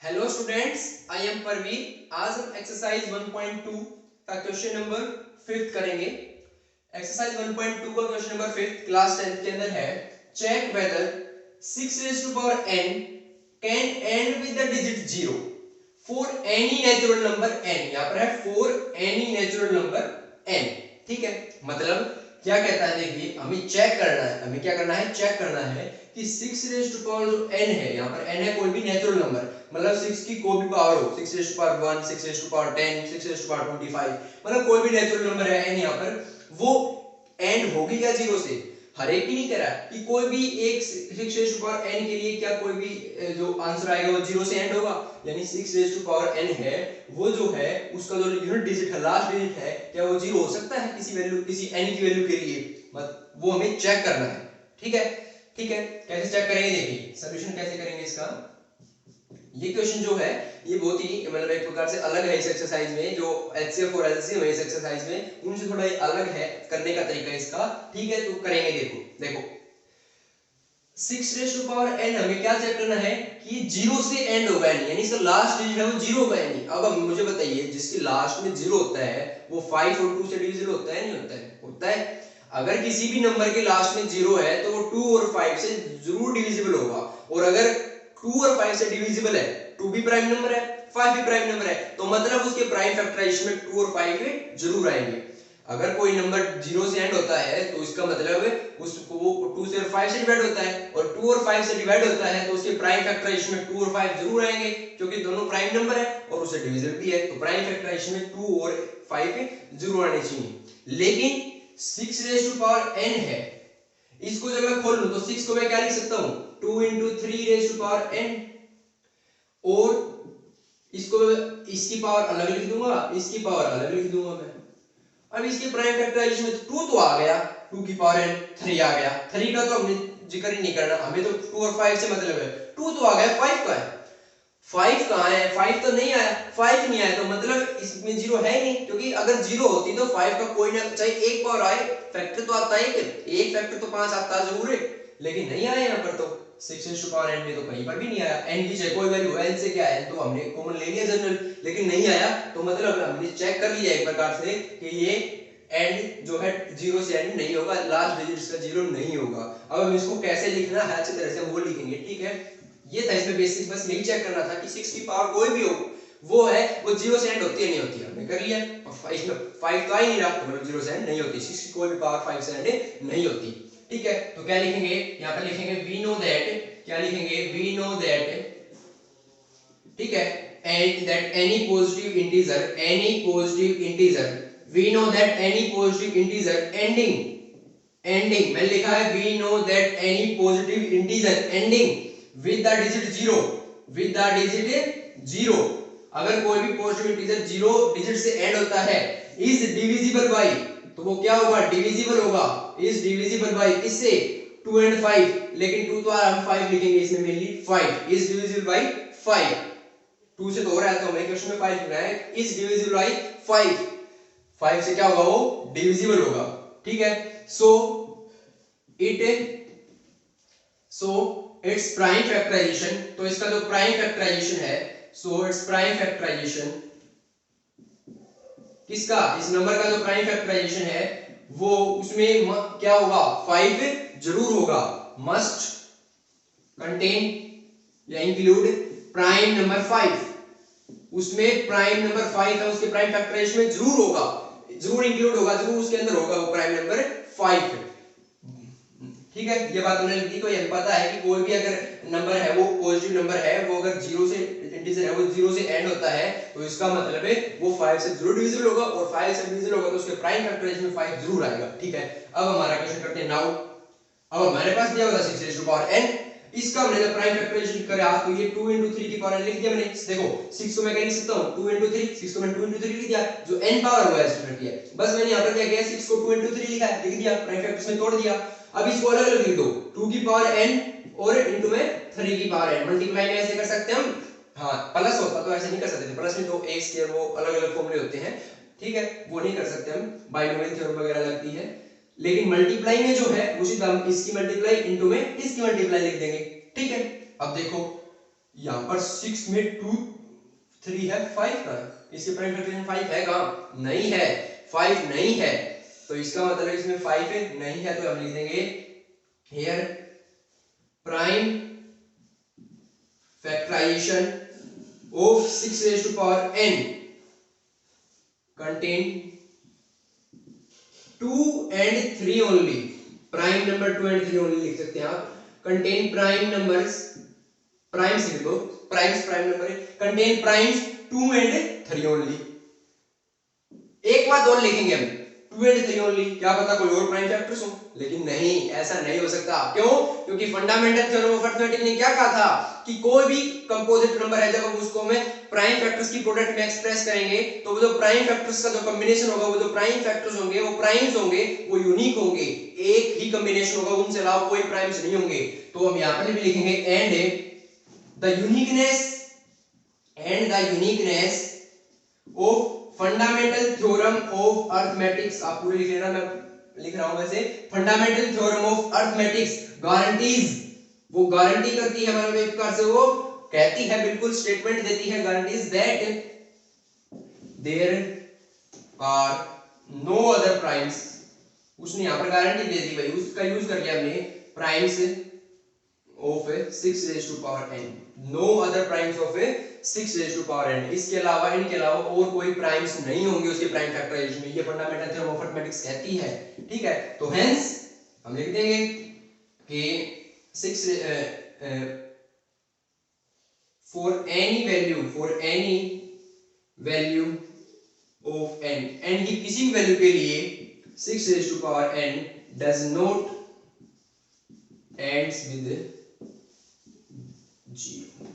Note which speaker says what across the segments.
Speaker 1: Hello students, I am Parveen. आज हम exercise 1.2 का क्वेश्चन नंबर 5 करेंगे। एक्सरसाइज 1.2 का क्वेश्चन नंबर 5 क्लास 10 के अंदर है। Check weather 6 raised to power n can end with the digit 0 for any natural number n। यहाँ पर है for any natural number n। ठीक है, मतलब क्या कहता है, देखिए हमें चेक करना है, हमें क्या करना है, चेक करना है कि 6 रेज़ टू पावर जो n है, यहाँ पर n है कोई भी नेचुरल नंबर, मतलब 6 की कोई भी पावर हो, 6 raise to power 1, 6 raise to power 10, 6 raise to power 25, मतलब कोई भी नेचुरल नंबर है n यहाँ पर, वो एंड होगी क्या 0 से। हर एक की नहीं कह रहा कि कोई भी एक 6 रेज़ टू पावर n के लिए क्या कोई भी जो आंसर आएगा वो 0 से एंड होगा, यानी 6 रेज़ टू पावर n है वो जो है उसका जो यूनिट डिजिट है, लास्ट डिजिट है, क्या वो 0 हो सकता है किसी वैल्यू, किसी n की वैल्यू के लिए, वो हमें चेक करना है। ठीक है, ठीक है, कैसे चेक करेंगे, देखिए सॉल्यूशन कैसे करेंगे इसका। ये क्वेश्चन जो है ये बहुत ही मतलब एक प्रकार से अलग है इस एक्सरसाइज में, जो एचसीएफ और एलसीएम है इस एक्सरसाइज में, उनसे थोड़ा अलग है करने का तरीका इसका। ठीक है, तो करेंगे, देखो देखो 6 रेज़ टू पावर n हमें क्या चेक करना है कि 0 से एंड होगा नहीं, यानी इसका लास्ट डिजिट है वो 0 होगा नहीं। अब मुझे बताइए जिसकी लास्ट में 0 होता है वो 5 और 2 से डिविजिबल होता है, नहीं होता है, होता है। अगर किसी भी नंबर के लास्ट में 0 है तो वो 2 और 5 से जरूर डिविजिबल होगा, और अगर 2 और 5 से डिविजिबल है, 2 भी प्राइम नंबर है, 5 भी प्राइम नंबर है, तो मतलब उसके प्राइम फैक्टराइजेशन में 2 और 5 जरूर आएंगे। अगर कोई नंबर 0 से एंड होता है तो इसका मतलब उसको वो 2 से और 5 से डिवाइड होता है, और 2 और 5 से डिवाइड होता है तो उसके प्राइम फैक्टराइजेशन में 2 और 5 जरूर आएंगे, क्योंकि दोनों प्राइम नंबर है और उससे डिविजिबल भी है, तो प्राइम फैक्टराइजेशन में 2 और 5 जरूर आने चाहिए। लेकिन 6 रेज़ टू पावर n है, इसको जब मैं खोल लूं तो 6 को मैं क्या लिख सकता हूं, 2 into 3 raise to power n, और इसको इसकी पावर अलग लिख दूंगा, इसकी पावर अलग लिख दूंगा मैं। अब इसके प्राइम फैक्टराइजेशन में 2 तो आ गया, 2 की पावर n, 3 आ गया, 3 का तो हमने जिक्र ही नहीं करना, हमें तो 2 और 5 से मतलब है। 2 तो आ गया, 5 का है, 5 कहां है, 5 तो नहीं आया, 5 नहीं आया तो मतलब इसमें 0 है ही नहीं, क्योंकि अगर 0 होती तो 5 का कोई ना चाहे एक पावर आए, फैक्टर तो आता है, एक फैक्टर तो 5 आता जरूर है, लेकिन नहीं आया यहाँ पर, तो 6 रेज़ टू पावर n में तो कहीं पर भी नहीं आया। n की चाहे कोई वैल्यू n से क्या है तो हमने कॉमन ले लिया जनरल, लेकिन नहीं आया, तो मतलब हमने चेक कर लिया एक प्रकार से कि ये एंड जो है 0 से एंड नहीं होगा, लास्ट डिजिट इसका 0 नहीं होगा। अब हम इसको कैसे लिखना है अच्छी तरह से हम वो लिखेंगे। ठीक है, ये था इसमें बेसिक, बस यही चेक करना था कि 6 की पावर कोई भी हो वो है वो 0 से एंड होती है नहीं होती, हमने कर लिया। इसमें 5 तो आ ही नहीं रहा, मतलब 0 से एंड नहीं होती, 6 की कोई भी पावर 5 से एंड नहीं होती। ठीक है, तो क्या लिखेंगे यहाँ पर, लिखेंगे वी नो दैट, क्या लिखेंगे, वी नो दैट, ठीक है, and that any positive integer, any positive integer, we know that any positive integer ending, ending मैंने लिखा है we know that any positive integer ending with the digit 0, with the digit 0, अगर कोई भी positive integer 0 digit से end होता है, is divisible by, तो वो क्या होगा, डिविजिबल होगा, इज डिविजिबल बाय किससे, 2 एंड 5, लेकिन 2 तो हम 5 लिखेंगे इसमें मेनली, 5 इज डिविजिबल बाय 5, 2 से तो हो रहा है तो हमें क्वेश्चन में 5 लिखना है, इज डिविजिबल बाय 5, 5 से क्या होगा, वो डिविजिबल होगा। ठीक है, सो इट्स प्राइम फैक्टराइजेशन, तो इसका जो प्राइम फैक्टराइजेशन है, सो इट्स प्राइम फैक्टराइजेशन किसका, इस नंबर का जो प्राइम फैक्टराइजेशन है वो उसमें क्या होगा, 5 जरूर होगा, मस्ट कंटेन या इंक्लूड प्राइम नंबर 5, उसमें प्राइम नंबर 5 है, उसके प्राइम फैक्टराइजेशन में जरूर होगा, जरूर इंक्लूड होगा, जरूर उसके अंदर होगा वो प्राइम नंबर 5। ठीक है, ये बात हमने लिखी, तो ये पता है कि कोई भी अगर नंबर है वो पॉजिटिव नंबर है, वो अगर 0 से इंटीजर है, वो 0 से एंड होता है, तो इसका मतलब है वो 5 से जरूर डिविजिबल होगा, और 5 से डिविजिबल होगा तो उसके प्राइम फैक्टराइजेशन में 5 जरूर आएगा। ठीक है, अब हमारा क्वेश्चन करते हैं नाउ। अब हमारे पास दिया हुआ था 6 रेज़ टू पावर n, इसका हमने जब प्राइम फैक्टराइजेशन करा तो ये 2 into 3 की पावर n लिख दिया मैंने। देखो 6 को मैं क्या लिख सकता हूं, 2 into 3, 6 को मैं 2 into 3 लिख दिया, जो n पावर हुआ है स्टूडेंट की है, बस मैंने यहां पर क्या किया, 6 को 2 into 3 लिखा है, लिख दिया, प्राइम फैक्टर्स में तोड़ दिया। अब इसको अलग अलग लिख दो, 2 की पावर n और इनटू में 3 की पावर n, मल्टीप्लाई में ऐसे कर सकते हैं हम, हां प्लस होता तो ऐसे नहीं कर सकते थे, प्लस में तो a स्क्वायर वो अलग अलग फॉर्मूले होते हैं, ठीक है, वो नहीं कर सकते हम, बाइनोमियल थ्योरम वगैरह लगती है, लेकिन मल्टीप्लाई में जो है उसी हम इसकी मल्टीप्लाई इनटू में इसकी मल्टीप्लाई लिख देंगे। ठीक है, अब देखो यहाँ पर 6 में 2 3 है, 5 का इसके प्राइम फैक्टराइजेशन 5 है कहाँ? नहीं है, 5 नहीं है। तो इसका मतलब इसमें 5 है, नहीं है, तो हम लिख देंगे here prime factorisation of 6 raise to power n contain 2 and 3 only। Prime number 2 and 3 only लिख सकते हैं आप। कंटेन प्राइम नंबर्स, प्राइम्स लिख दो, प्राइम्स प्राइम नंबर है, कंटेन प्राइम्स 2 and 3 only। एक बात और लिखेंगे हम, 2 and 3 only, क्या पता कोई और प्राइम फैक्टर्स हो, लेकिन नहीं, ऐसा नहीं हो सकता। क्यों? क्योंकि फंडामेंटल थ्योरम ऑफ अरिथमेटिक ने क्या कहा था कि कोई भी कंपोजिट नंबर है, जब हम उसको में प्राइम फैक्टर्स की प्रोडक्ट में एक्सप्रेस करेंगे तो वो जो प्राइम फैक्टर्स का जो कॉम्बिनेशन होगा, वो जो प्राइम फैक्टर्स होंगे वो प्राइम्स होंगे, वो यूनिक होंगे, एक ही कॉम्बिनेशन होगा, उनसे अलावा कोई प्राइम्स नहीं होंगे। तो हम यहां पर भी लिखेंगे and the uniqueness of fundamental theorem of arithmetics. आप पूरे लिख लेना, मैं लिख रहा हूं वैसे। Fundamental theorem of arithmetics guarantees, वो गारंटी करती है हमारे एक प्रकार से, वो कहती है, बिल्कुल स्टेटमेंट देती है, guarantees that there are no other primes. उसने यहां पर गारंटी दे दी भाई, उसका यूज कर लिया हमने, primes of 6 raise to power n, no other primes of 6 raise to power n, इसके अलावा, इनके अलावा और कोई प्राइम्स नहीं होंगे उसके प्राइम फैक्टराइजेशन में, ये फंडामेंटल थ्योरम ऑफ अरिथमेटिक्स कहती है। ठीक है, तो हेंस हम लिख देंगे कि 6 for any value of n की किसी भी वैल्यू के लिए 6 raised to power n does not ends with 0।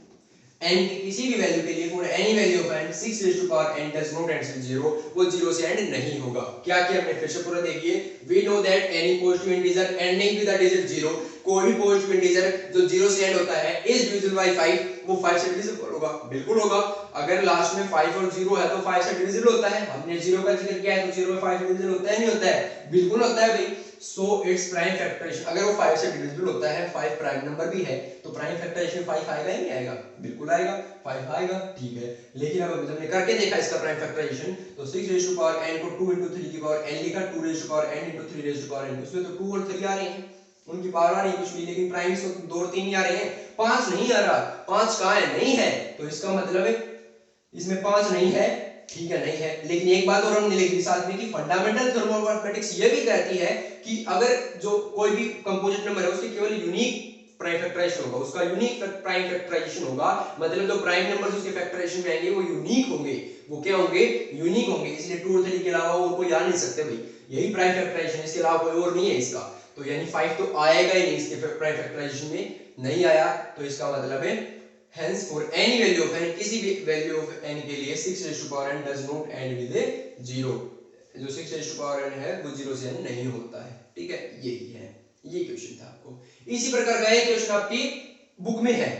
Speaker 1: n की किसी भी वैल्यू के लिए for any value of n 6 raised to power n does not ends with 0, वो 0 से एंड नहीं होगा। क्या किया हमने, फिर से पूरा देखिए। we know that any positive integer ending with a digit 0, कोई भी पॉजिटिव इंटीजर जो 0 से एंड होता है is divisible by 5, वो 5 से डिविजिबल होगा, बिल्कुल होगा। अगर लास्ट में 5 और 0 है तो 5 से डिविजिबल होता है। हमने 0 का जिक्र किया है तो 0 में 5 से डिविजिबल होता है, नहीं होता है? बिल्कुल होता है भाई। सो इट्स प्राइम फैक्टराइजेशन, अगर वो 5 से डिविजिबल होता है, 5 प्राइम नंबर भी है, तो प्राइम फैक्टराइजेशन 5 आएगा ही नहीं आएगा? बिल्कुल आएगा, 5 आएगा। ठीक है, लेकिन अब हमने करके देखा इसका प्राइम फैक्टराइजेशन, तो 6 रेज़ टू पावर n को 2 into 3 की पावर n लिखा, 2 raise to power n into 3 raise to power n, उसमें तो 2 और 3 आ रहे हैं, उनकी पावर आ रही है कुछ भी, लेकिन प्राइम्स तो 2 और 3 ही आ रहे हैं, 5 नहीं आ रहा। 5 कहां है? नहीं है। तो इसका मतलब है इसमें 5 नहीं है। ठीक है, नहीं है, लेकिन एक बात और हमने लिखी साथ में कि फंडामेंटल थ्योरम ऑफ अरिथमेटिक्स ये भी कहती है कि अगर जो कोई भी कंपोजिट नंबर है उसके केवल यूनिक प्राइम फैक्टराइजेशन होगा, उसका यूनिक प्राइम फैक्टराइजेशन होगा, मतलब जो प्राइम नंबर्स उसके फैक्टराइजेशन में आएंगे वो यूनिक होंगे। वो क्या होंगे? यूनिक होंगे। इसलिए 2 और 3 के अलावा और कोई आ नहीं सकते भाई, यही प्राइम फैक्टराइजेशन, इसके अलावा कोई और नहीं है इसका। तो यानी 5 तो आएगा ही नहीं इसके प्राइम फैक्टराइजेशन में, नहीं आया, तो इसका मतलब है hence for any value of n, किसी भी वैल्यू ऑफ n के लिए 6 raised to power n does not end with a 0, जो 6 raised to power n है वो 0 से n नहीं होता है। ठीक है, यही है, ये क्वेश्चन था आपको। इसी प्रकार का एक क्वेश्चन आपकी बुक में है,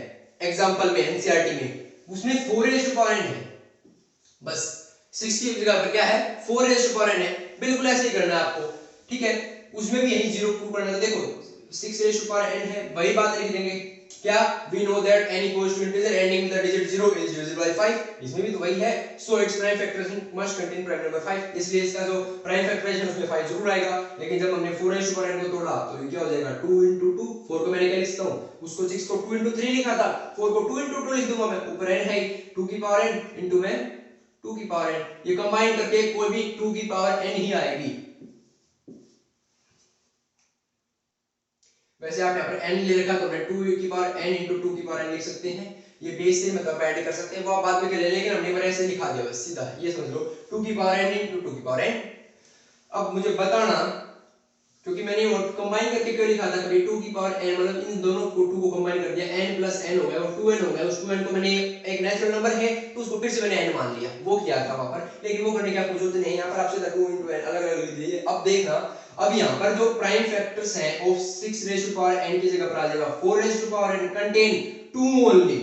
Speaker 1: एग्जांपल में, एनसीईआरटी में, उसमें 4 raised to power n है, बस 6 की जगह पर क्या है? 4 raised to power n है, बिल्कुल ऐसे ही करना है आपको। ठीक है, उसमें भी यही 0 प्रूव करना है। देखो 6 raised to power n है, वही बात लिख देंगे, क्या? we know that any positive integer ending with the digit 0 is divisible by 5, इसमें भी तो वही है। so its prime factorization must contain prime number 5, इसलिए इसका जो प्राइम फैक्टराइजेशन उसमें 5 जरूर आएगा। लेकिन जब हमने 4 raised to power n को तोड़ा तो ये क्या हो जाएगा? 2 into 2, 4 को मैंने क्या लिखता हूं, उसको 6 को 2 into 3 लिखा था, 4 को 2 into 2 लिख दूंगा मैं, ऊपर n है 2 की पावर n into में 2 की पावर n, ये कंबाइन करके कोई भी 2 की पावर n ही आएगी। वैसे आप यहाँ पर n ले रखा तो 2 की पावर n into 2 की पावर n लिख सकते हैं, ये बेस से मतलब ऐड कर सकते हैं, वो आप बाद में कर ले, लेकिन हमने पर ऐसे लिखा दिया बस सीधा, ये समझ लो 2 की पावर n into 2 की पावर n। अब मुझे बताना, क्योंकि मैंने वो कंबाइन करके क्यों लिखा था, कभी 2 की पावर n मतलब इन दोनों को 2 को कंबाइन कर दिया, n प्लस n हो गया और 2n हो गया, उस 2n को मैंने एक नेचुरल नंबर है तो उसको फिर से मैंने n मान लिया, वो किया था वहां पर, लेकिन वो करने की आपको जरूरत नहीं है, यहाँ पर आपसे 2 into n अलग अलग लिख दीजिए। अब देखना, अब यहाँ पर जो प्राइम फैक्टर्स हैं of 6 raised to power n की जगह पर आ जाएगा 4 raised to power n contain 2 only,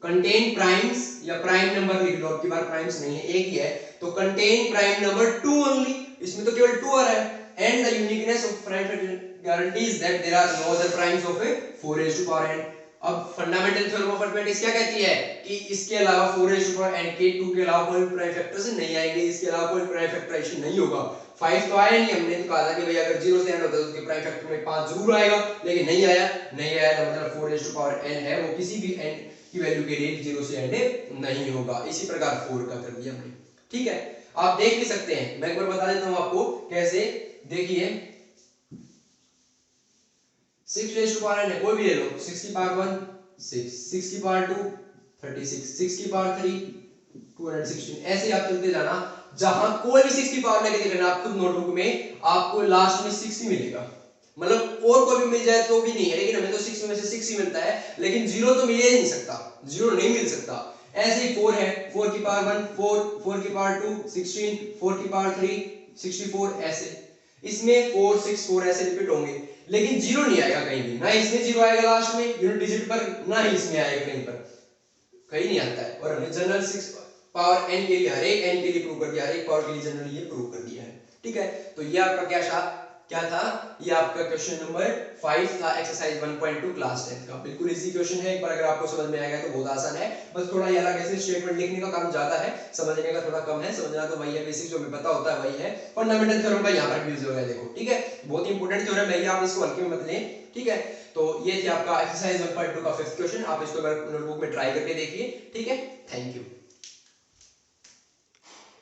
Speaker 1: contain primes या प्राइम नंबर लिख लो, आपकी बार प्राइम्स नहीं है, एक ही है, तो कंटेन प्राइम नंबर 2 ओनली, इसमें तो केवल 2 आ रहा है। and the uniqueness of prime factor guarantees that there are no other primes of a 4 raised to power n। अब फंडामेंटल थ्योरम ऑफ मैथमेटिक्स क्या कहती है कि इसके अलावा 4n के 2 के अलावा कोई प्राइम फैक्टर्स नहीं आएंगे, इसके अलावा कोई प्राइम फैक्टराइजेशन नहीं होगा। 5 तो आया नहीं, हमने तो कहा था कि भाई अगर 0 से एंड होता है तो उसके प्राइम फैक्टर में 5 जरूर आएगा, लेकिन नहीं आया तो मतलब 4n है वो किसी भी n की वैल्यू के लिए 0 से एंड नहीं होगा। इसी प्रकार 4 का कर दिया हमने, ठीक है। आप देख भी सकते हैं, मैं एक बार बता देता हूं आपको कैसे। देखिए 6 रेज़ टू पावर n है, कोई भी ले लो, 6 की पावर 1 6, 6 की पावर 2 36, 6 की पावर 3 216, ऐसे आप चलते जाना, जहां कोई भी 6 की पावर लेके देखना आप खुद नोटबुक में, आपको लास्ट में 6 ही मिलेगा। मतलब और कोई भी मिल जाए तो भी नहीं है, लेकिन हमें तो 6 में से 6 ही मिलता है, लेकिन 0 तो मिल ही नहीं सकता, 0 नहीं मिल सकता। ऐसे ही 4 है, 4 की पावर 1 4, 4 की पावर 2 16, 4 की पावर 3 64, ऐसे इसमें 4 6 4 ऐसे रिपीट होंगे, लेकिन 0 नहीं आएगा कहीं भी, ना इसमें 0 आएगा लास्ट में यूनिट डिजिट पर, ना ही इसमें आएगा कहीं पर, कहीं नहीं आता है। और हमने जनरल 6 पावर n के लिए, हर एक n के लिए प्रूव कर दिया, हर एक पावर के लिए जनरल ये प्रूव कर दिया है, ठीक है। तो ये आपका क्या था, ये आपका क्वेश्चन नंबर 5 था, एक्सरसाइज 1.2 क्लास 10 का। बिल्कुल इजी क्वेश्चन है, एक बार अगर आपको समझ में आ गया तो बहुत आसान है, बस थोड़ा ये अलग ऐसे स्टेटमेंट लिखने का काम ज्यादा है, समझने का थोड़ा कम है। समझना तो वही है, बेसिक जो हमें पता होता है वही है। फंडामेंटल थ्योरम का यहाँ पर यूज हो गया, देखो, ठीक है, बहुत ही इंपॉर्टेंट थ्योरम है ये, आप इसको हल्के में मत लें, ठीक है। तो ये थी आपका एक्सरसाइज 1.2 का 5th क्वेश्चन, आप इसको नोटबुक में ट्राई करके देखिए, ठीक है। Thank you.